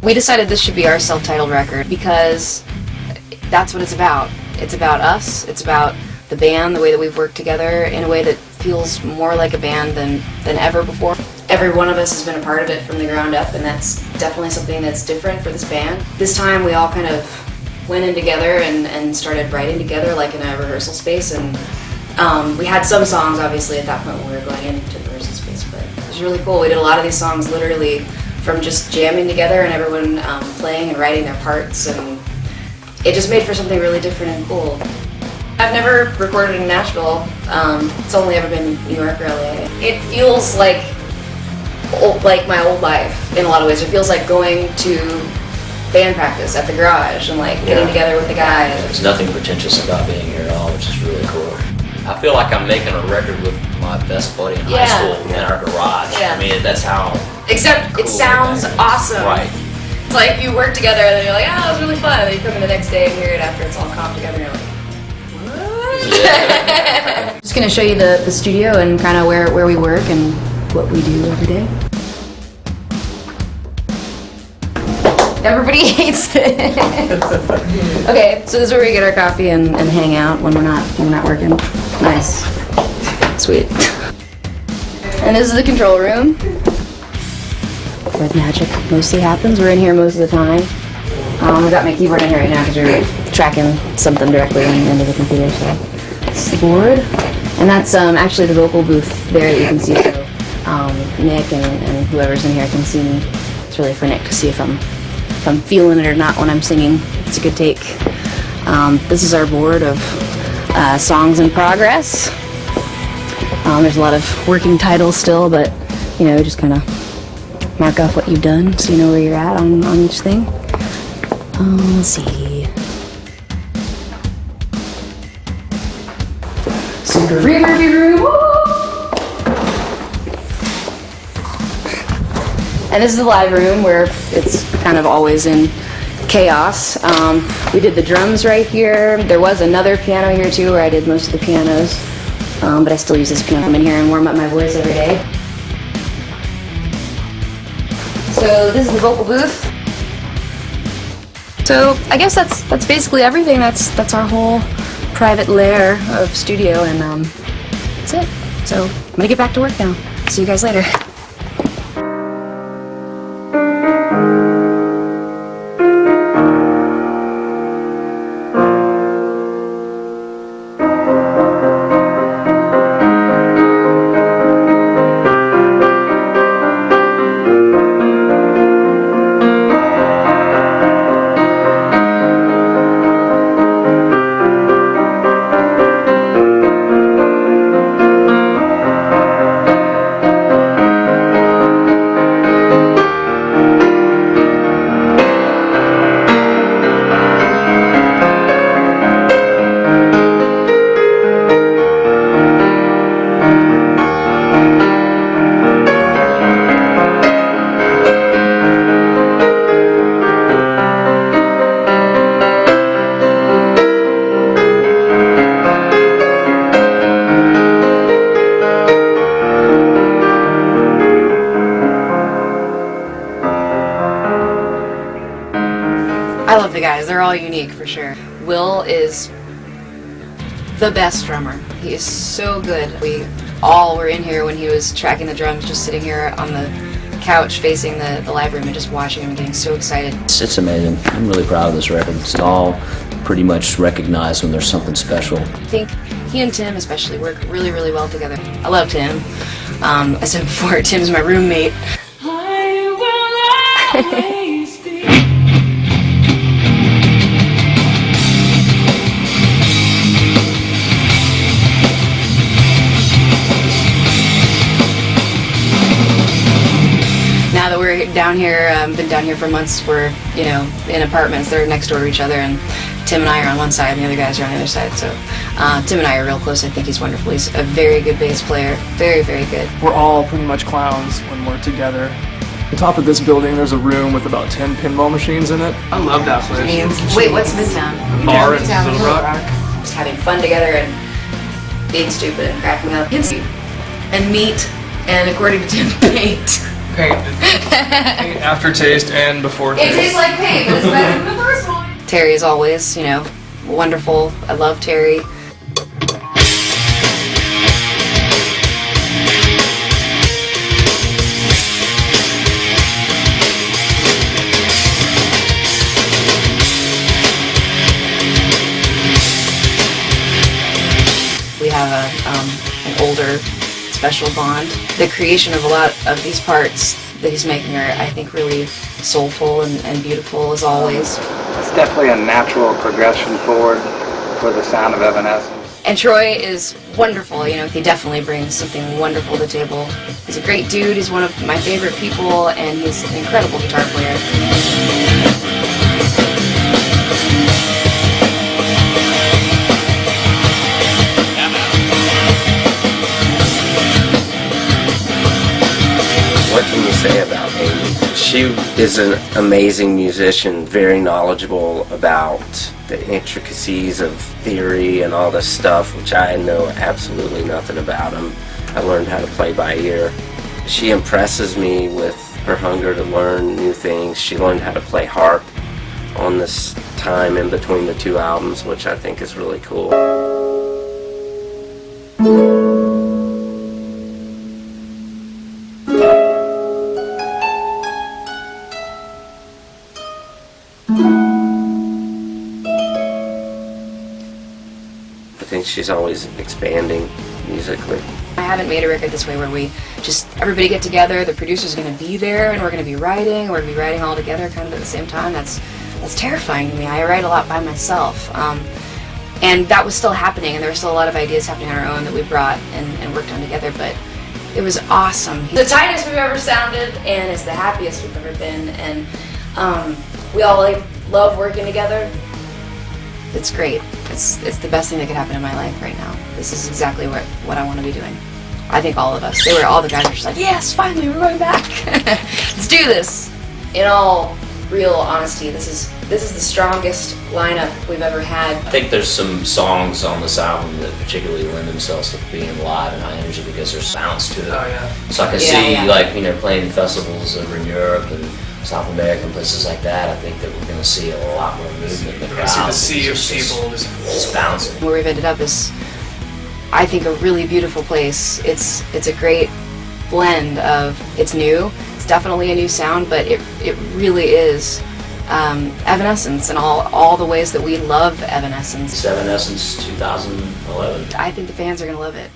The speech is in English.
We decided this should be our self-titled record because that's what it's about. It's about us, it's about the band, the way that we've worked together in a way that feels more like a band than ever before. Every one of us has been a part of it from the ground up, and that's definitely something that's different for this band. This time we all kind of went in together and started writing together like in a rehearsal space, and we had some songs obviously at that point when we were going into the rehearsal space, but it was really cool. We did a lot of these songs literally from just jamming together and everyone playing and writing their parts, and it just made for something really different and cool. I've never recorded in Nashville. It's only ever been New York or LA. It feels like my old life in a lot of ways. It feels like going to band practice at the garage and like getting together with the guys. There's nothing pretentious about being here at all, which is really cool. I feel like I'm making a record with my best buddy in high school in our garage. I mean, that's how. Except cool it sounds awesome. Right. It's like you work together and then you're like, oh, it was really fun. And then you come in the next day and hear it after it's all comped together and you're like, what? Just gonna show you the studio and kind of where we work and what we do every day. Everybody hates it. Okay, so this is where we get our coffee and hang out when we're not working. Nice. Sweet. And this is the control room where the magic mostly happens. We're in here most of the time. I've got my keyboard in here right now because we're tracking something directly into the computer. So this is the board, and that's actually the vocal booth there that you can see. So Nick and whoever's in here can see me. It's really for Nick to see if I'm feeling it or not when I'm singing. It's a good take. This is our board of songs in progress. There's a lot of working titles still, but you know, just kind of mark off what you've done so you know where you're at on each thing. Let's see. Super reverby room. And this is the live room where it's kind of always in chaos. We did the drums right here. There was another piano here too where I did most of the pianos. But I still use this piano. I'm in here and warm up my voice every day. So this is the vocal booth. So I guess that's basically everything. That's our whole private lair of studio, and that's it. So I'm gonna get back to work now. See you guys later. I love the guys. They're all unique for sure. Will is the best drummer. He is so good. We all were in here when he was tracking the drums, just sitting here on the couch facing the live room and just watching him and getting so excited. It's amazing. I'm really proud of this record. It's all pretty much recognized when there's something special. I think he and Tim especially work really, really well together. I love Tim. I said before, Tim's my roommate. Now that we're down here, been down here for months, we're, you know, in apartments. They're next door to each other, and Tim and I are on one side and the other guys are on the other side. So Tim and I are real close. I think he's wonderful. He's a very good bass player. Very, very good. We're all pretty much clowns when we're together. At the top of this building, there's a room with about 10 pinball machines in it. I love that place. Wait, what's Midtown? Bar in Little Rock. Just having fun together and being stupid and cracking up. And meat, and according to Tim, paint. Paint. Paint aftertaste and before taste. It tastes like paint, but it's better than the first one. Terry is always, you know, wonderful. I love Terry. We have an older special bond. The creation of a lot of these parts that he's making are, I think, really soulful and beautiful as always. It's definitely a natural progression forward for the sound of Evanescence. And Troy is wonderful, you know, he definitely brings something wonderful to the table. He's a great dude, he's one of my favorite people, and he's an incredible guitar player. What can you say about Amy? She is an amazing musician, very knowledgeable about the intricacies of theory and all this stuff, which I know absolutely nothing about. I learned how to play by ear. She impresses me with her hunger to learn new things. She learned how to play harp on this time in between the two albums, which I think is really cool. I think she's always expanding musically. I haven't made a record this way where we just, everybody get together, the producer's going to be there, and we're going to be writing, we're going to be writing all together kind of at the same time. That's terrifying to me. I write a lot by myself. And that was still happening, and there were still a lot of ideas happening on our own that we brought and worked on together, but it was awesome. The tightest we've ever sounded, and it's the happiest we've ever been, and we all love working together. It's great. It's the best thing that could happen in my life right now. This is exactly what I want to be doing. I think all of us. All the guys were just like, yes, finally, we're going back. Let's do this. In all real honesty, this is the strongest lineup we've ever had. I think there's some songs on this album that particularly lend themselves to being live and high energy because there's bounce to it. Oh yeah. So I can see like, you know, playing festivals over in Europe and South America and places like that. I think that we're going to see a lot more movement in the crowd. See the sea of people just bouncing. Where we've ended up is, I think, a really beautiful place. It's a great blend of, it's new, it's definitely a new sound, but it really is Evanescence in all the ways that we love Evanescence. It's Evanescence 2011. I think the fans are going to love it.